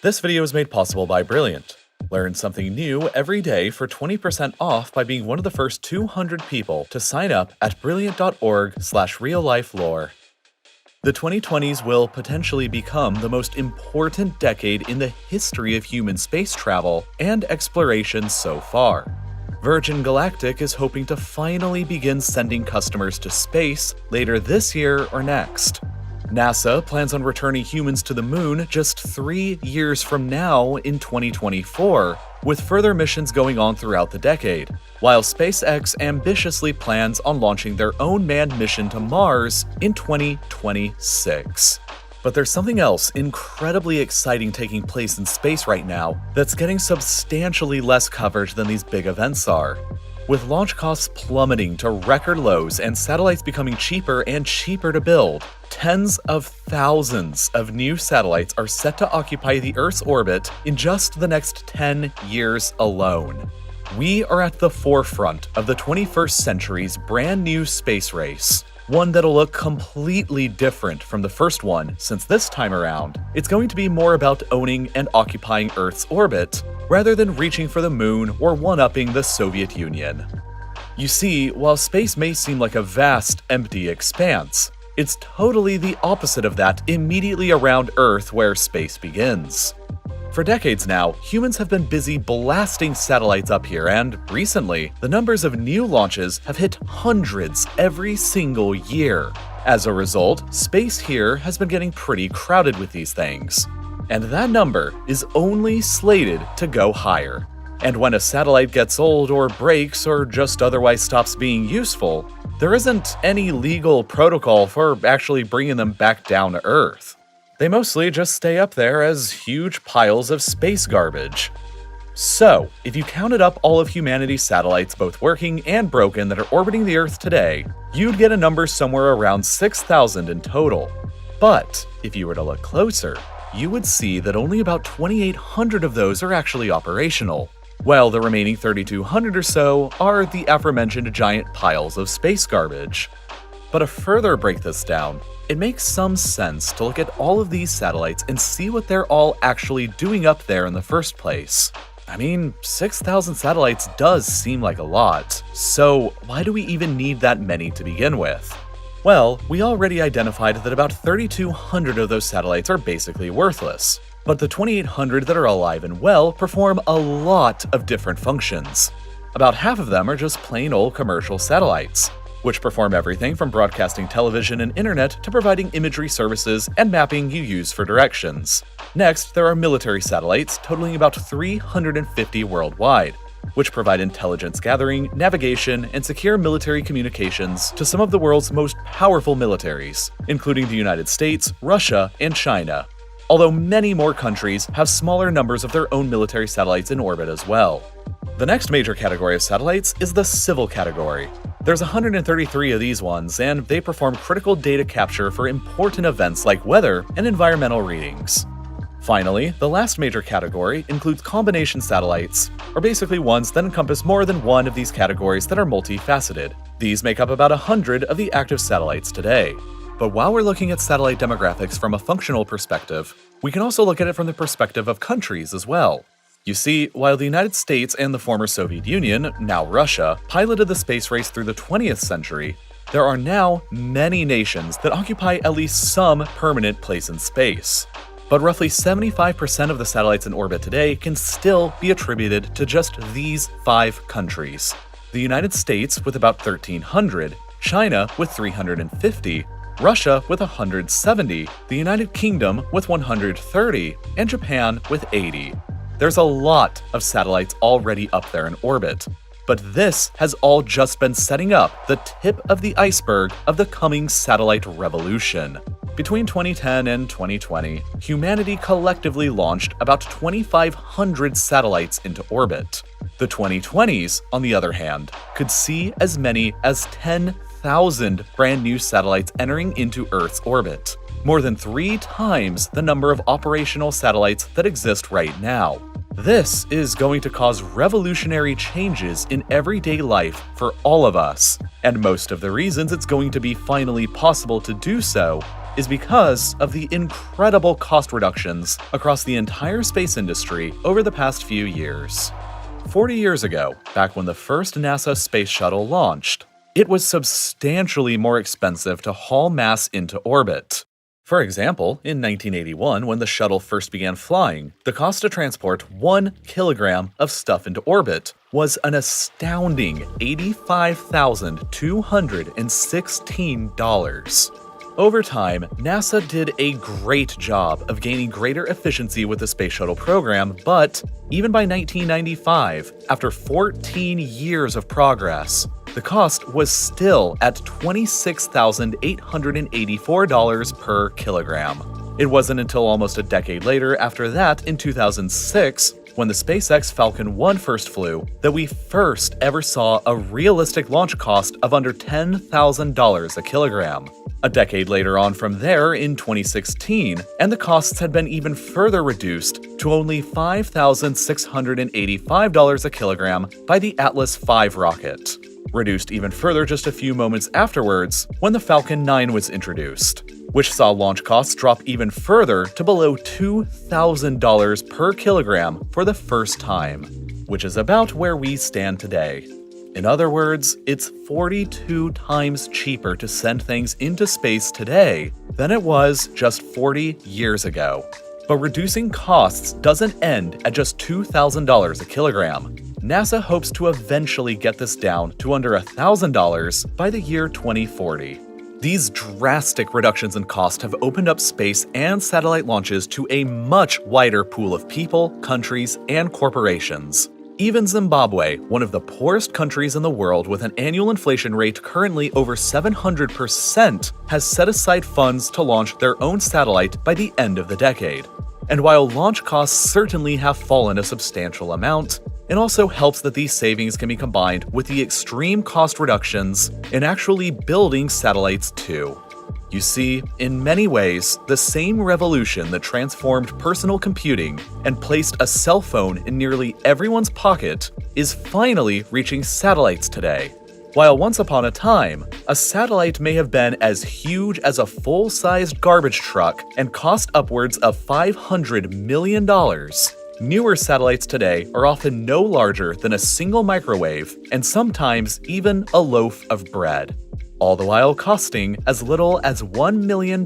This video is made possible by Brilliant. Learn something new every day for 20% off by being one of the first 200 people to sign up at brilliant.org/reallifelore. The 2020s will potentially become the most important decade in the history of human space travel and exploration so far. Virgin Galactic is hoping to finally begin sending customers to space later this year or next. NASA plans on returning humans to the moon just 3 years from now in 2024, with further missions going on throughout the decade, while SpaceX ambitiously plans on launching their own manned mission to Mars in 2026. But there's something else incredibly exciting taking place in space right now that's getting substantially less coverage than these big events are. With launch costs plummeting to record lows and satellites becoming cheaper and cheaper to build, tens of thousands of new satellites are set to occupy the Earth's orbit in just the next 10 years alone. We are at the forefront of the 21st century's brand new space race, one that'll look completely different from the first one, since this time around, it's going to be more about owning and occupying Earth's orbit, rather than reaching for the moon or one-upping the Soviet Union. You see, while space may seem like a vast, empty expanse, it's totally the opposite of that immediately around Earth where space begins. For decades now, humans have been busy blasting satellites up here, and recently, the numbers of new launches have hit hundreds every single year. As a result, space here has been getting pretty crowded with these things. And that number is only slated to go higher. And when a satellite gets old or breaks or just otherwise stops being useful, there isn't any legal protocol for actually bringing them back down to Earth. They mostly just stay up there as huge piles of space garbage. So, if you counted up all of humanity's satellites both working and broken that are orbiting the Earth today, you'd get a number somewhere around 6,000 in total. But, if you were to look closer, you would see that only about 2,800 of those are actually operational, while the remaining 3,200 or so are the aforementioned giant piles of space garbage. But to further break this down, it makes some sense to look at all of these satellites and see what they're all actually doing up there in the first place. I mean, 6,000 satellites does seem like a lot, so why do we even need that many to begin with? Well, we already identified that about 3,200 of those satellites are basically worthless, but the 2,800 that are alive and well perform a lot of different functions. About half of them are just plain old commercial satellites, which perform everything from broadcasting television and internet to providing imagery services and mapping you use for directions. Next, there are military satellites, totaling about 350 worldwide, which provide intelligence gathering, navigation, and secure military communications to some of the world's most powerful militaries, including the United States, Russia, and China, although many more countries have smaller numbers of their own military satellites in orbit as well. The next major category of satellites is the civil category. There's 133 of these ones, and they perform critical data capture for important events like weather and environmental readings. Finally, the last major category includes combination satellites, or basically ones that encompass more than one of these categories that are multifaceted. These make up about 100 of the active satellites today. But while we're looking at satellite demographics from a functional perspective, we can also look at it from the perspective of countries as well. You see, while the United States and the former Soviet Union, now Russia, piloted the space race through the 20th century, there are now many nations that occupy at least some permanent place in space. But roughly 75% of the satellites in orbit today can still be attributed to just these 5 countries. The United States with about 1,300, China with 350, Russia with 170, the United Kingdom with 130, and Japan with 80. There's a lot of satellites already up there in orbit, but this has all just been setting up the tip of the iceberg of the coming satellite revolution. Between 2010 and 2020, humanity collectively launched about 2,500 satellites into orbit. The 2020s, on the other hand, could see as many as 10,000 brand new satellites entering into Earth's orbit, more than 3 times the number of operational satellites that exist right now. This is going to cause revolutionary changes in everyday life for all of us, and most of the reasons it's going to be finally possible to do so is because of the incredible cost reductions across the entire space industry over the past few years. 40 years ago, back when the first NASA space shuttle launched, it was substantially more expensive to haul mass into orbit. For example, in 1981, when the shuttle first began flying, the cost to transport 1 kilogram of stuff into orbit was an astounding $85,216. Over time, NASA did a great job of gaining greater efficiency with the Space Shuttle program, but even by 1995, after 14 years of progress, the cost was still at $26,884 per kilogram. It wasn't until almost a decade later after that, in 2006, when the SpaceX Falcon 1 first flew, that we first ever saw a realistic launch cost of under $10,000 a kilogram. A decade later on from there, in 2016, and the costs had been even further reduced to only $5,685 a kilogram by the Atlas V rocket. Reduced even further just a few moments afterwards when the Falcon 9 was introduced, which saw launch costs drop even further to below $2,000 per kilogram for the first time, which is about where we stand today. In other words, it's 42 times cheaper to send things into space today than it was just 40 years ago. But reducing costs doesn't end at just $2,000 a kilogram. NASA hopes to eventually get this down to under $1,000 by the year 2040. These drastic reductions in cost have opened up space and satellite launches to a much wider pool of people, countries, and corporations. Even Zimbabwe, one of the poorest countries in the world with an annual inflation rate currently over 700%, has set aside funds to launch their own satellite by the end of the decade. And while launch costs certainly have fallen a substantial amount, it also helps that these savings can be combined with the extreme cost reductions in actually building satellites too. You see, in many ways, the same revolution that transformed personal computing and placed a cell phone in nearly everyone's pocket is finally reaching satellites today. While once upon a time, a satellite may have been as huge as a full-sized garbage truck and cost upwards of $500 million, newer satellites today are often no larger than a single microwave and sometimes even a loaf of bread, all the while costing as little as $1 million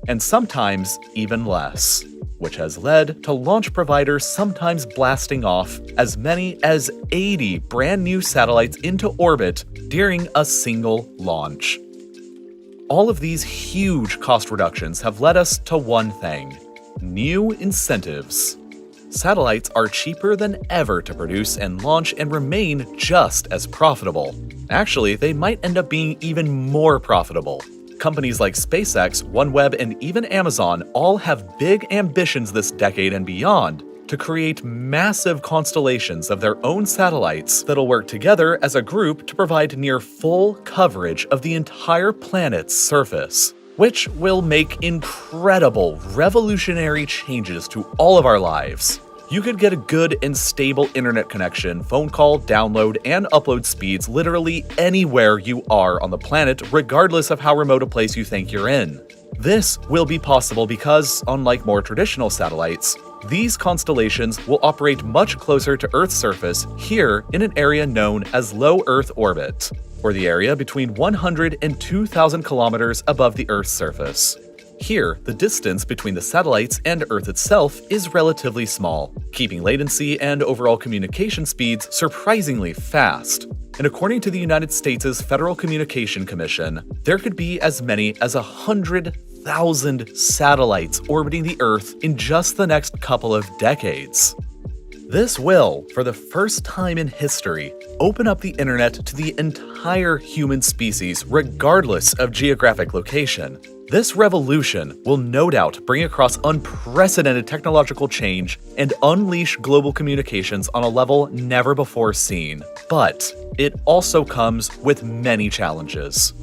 and sometimes even less, which has led to launch providers sometimes blasting off as many as 80 brand new satellites into orbit during a single launch. All of these huge cost reductions have led us to one thing: new incentives. Satellites are cheaper than ever to produce and launch and remain just as profitable. Actually, they might end up being even more profitable. Companies like SpaceX, OneWeb, and even Amazon all have big ambitions this decade and beyond to create massive constellations of their own satellites that'll work together as a group to provide near full coverage of the entire planet's surface, which will make incredible, revolutionary changes to all of our lives. You could get a good and stable internet connection, phone call, download, and upload speeds literally anywhere you are on the planet, regardless of how remote a place you think you're in. This will be possible because, unlike more traditional satellites, these constellations will operate much closer to Earth's surface here in an area known as low Earth orbit, or the area between 100 and 2,000 kilometers above the Earth's surface. Here, the distance between the satellites and Earth itself is relatively small, keeping latency and overall communication speeds surprisingly fast. And according to the United States' Federal Communication Commission, there could be as many as 100,000 satellites orbiting the Earth in just the next couple of decades. This will, for the first time in history, open up the internet to the entire human species regardless of geographic location. This revolution will no doubt bring across unprecedented technological change and unleash global communications on a level never before seen. But it also comes with many challenges.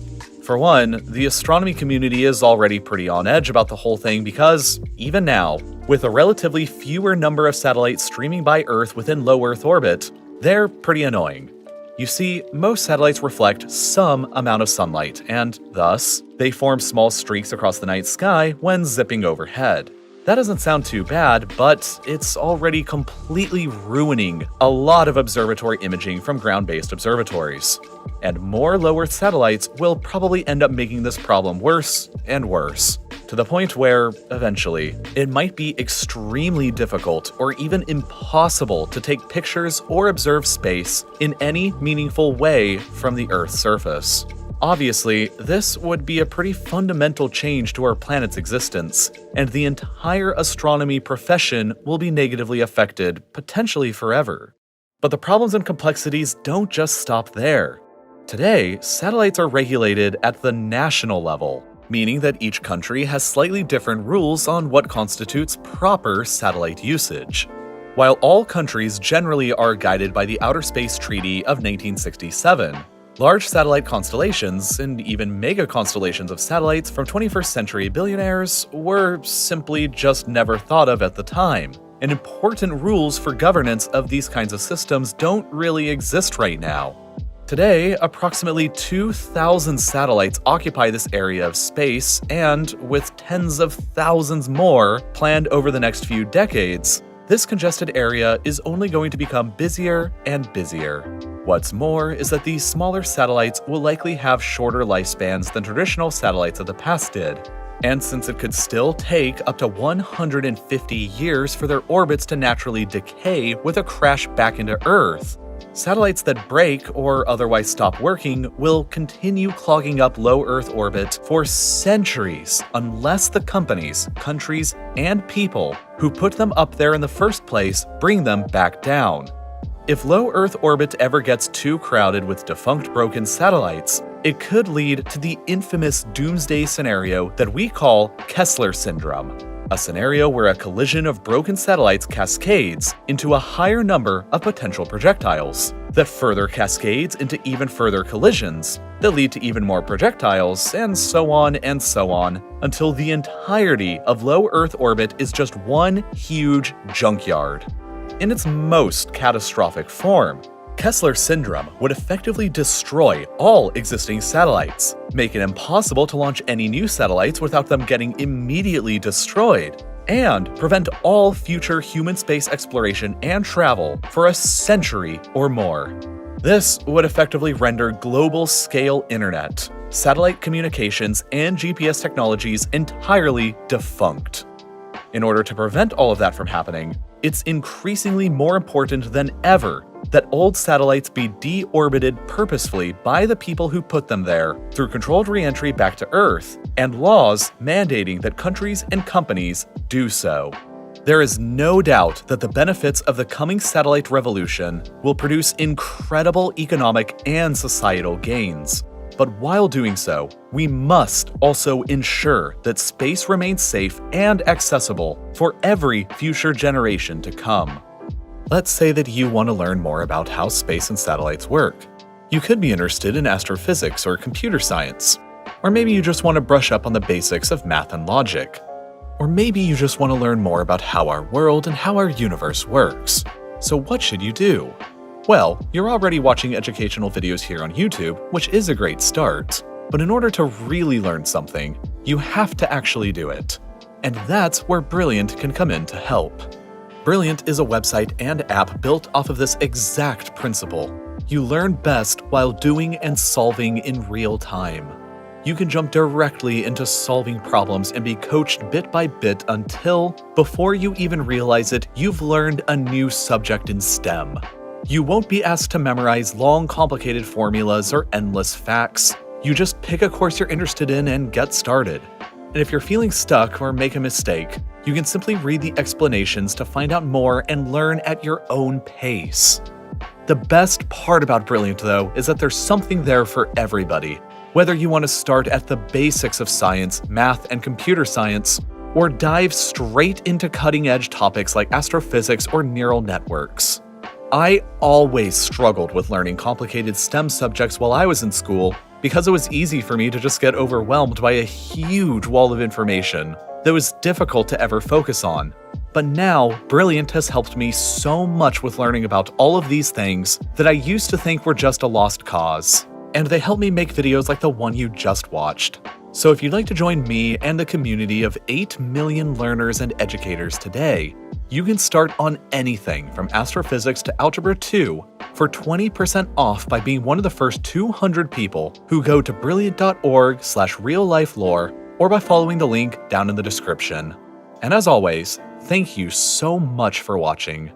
For one, the astronomy community is already pretty on edge about the whole thing because, even now, with a relatively fewer number of satellites streaming by Earth within low Earth orbit, they're pretty annoying. You see, most satellites reflect some amount of sunlight, and thus, they form small streaks across the night sky when zipping overhead. That doesn't sound too bad, but it's already completely ruining a lot of observatory imaging from ground-based observatories. And more low-Earth satellites will probably end up making this problem worse and worse, to the point where, eventually, it might be extremely difficult or even impossible to take pictures or observe space in any meaningful way from the Earth's surface. Obviously, this would be a pretty fundamental change to our planet's existence, and the entire astronomy profession will be negatively affected, potentially forever. But the problems and complexities don't just stop there. Today, satellites are regulated at the national level, meaning that each country has slightly different rules on what constitutes proper satellite usage. While all countries generally are guided by the Outer Space Treaty of 1967, large satellite constellations, and even mega constellations of satellites from 21st century billionaires, were simply just never thought of at the time, and important rules for governance of these kinds of systems don't really exist right now. Today, approximately 2,000 satellites occupy this area of space, and with tens of thousands more planned over the next few decades, this congested area is only going to become busier and busier. What's more is that these smaller satellites will likely have shorter lifespans than traditional satellites of the past did. And since it could still take up to 150 years for their orbits to naturally decay with a crash back into Earth, satellites that break or otherwise stop working will continue clogging up low Earth orbit for centuries unless the companies, countries, and people who put them up there in the first place bring them back down. If low Earth orbit ever gets too crowded with defunct broken satellites, it could lead to the infamous doomsday scenario that we call Kessler syndrome, a scenario where a collision of broken satellites cascades into a higher number of potential projectiles, that further cascades into even further collisions, that lead to even more projectiles, and so on, until the entirety of low Earth orbit is just one huge junkyard. In its most catastrophic form, Kessler syndrome would effectively destroy all existing satellites, make it impossible to launch any new satellites without them getting immediately destroyed, and prevent all future human space exploration and travel for a century or more. This would effectively render global-scale internet, satellite communications, and GPS technologies entirely defunct. In order to prevent all of that from happening, it's increasingly more important than ever that old satellites be deorbited purposefully by the people who put them there through controlled re-entry back to Earth, and laws mandating that countries and companies do so. There is no doubt that the benefits of the coming satellite revolution will produce incredible economic and societal gains. But while doing so, we must also ensure that space remains safe and accessible for every future generation to come. Let's say that you want to learn more about how space and satellites work. You could be interested in astrophysics or computer science. Or maybe you just want to brush up on the basics of math and logic. Or maybe you just want to learn more about how our world and how our universe works. So what should you do? Well, you're already watching educational videos here on YouTube, which is a great start. But in order to really learn something, you have to actually do it. And that's where Brilliant can come in to help. Brilliant is a website and app built off of this exact principle. You learn best while doing and solving in real time. You can jump directly into solving problems and be coached bit by bit until, before you even realize it, you've learned a new subject in STEM. You won't be asked to memorize long, complicated formulas or endless facts. You just pick a course you're interested in and get started. And if you're feeling stuck or make a mistake, you can simply read the explanations to find out more and learn at your own pace. The best part about Brilliant, though, is that there's something there for everybody. Whether you want to start at the basics of science, math, and computer science, or dive straight into cutting-edge topics like astrophysics or neural networks. I always struggled with learning complicated STEM subjects while I was in school because it was easy for me to just get overwhelmed by a huge wall of information. that was difficult to ever focus on. But now, Brilliant has helped me so much with learning about all of these things that I used to think were just a lost cause. And they help me make videos like the one you just watched. So if you'd like to join me and the community of 8 million learners and educators today, you can start on anything from astrophysics to Algebra 2 for 20% off by being one of the first 200 people who go to brilliant.org/reallifelore or by following the link down in the description. And as always, thank you so much for watching.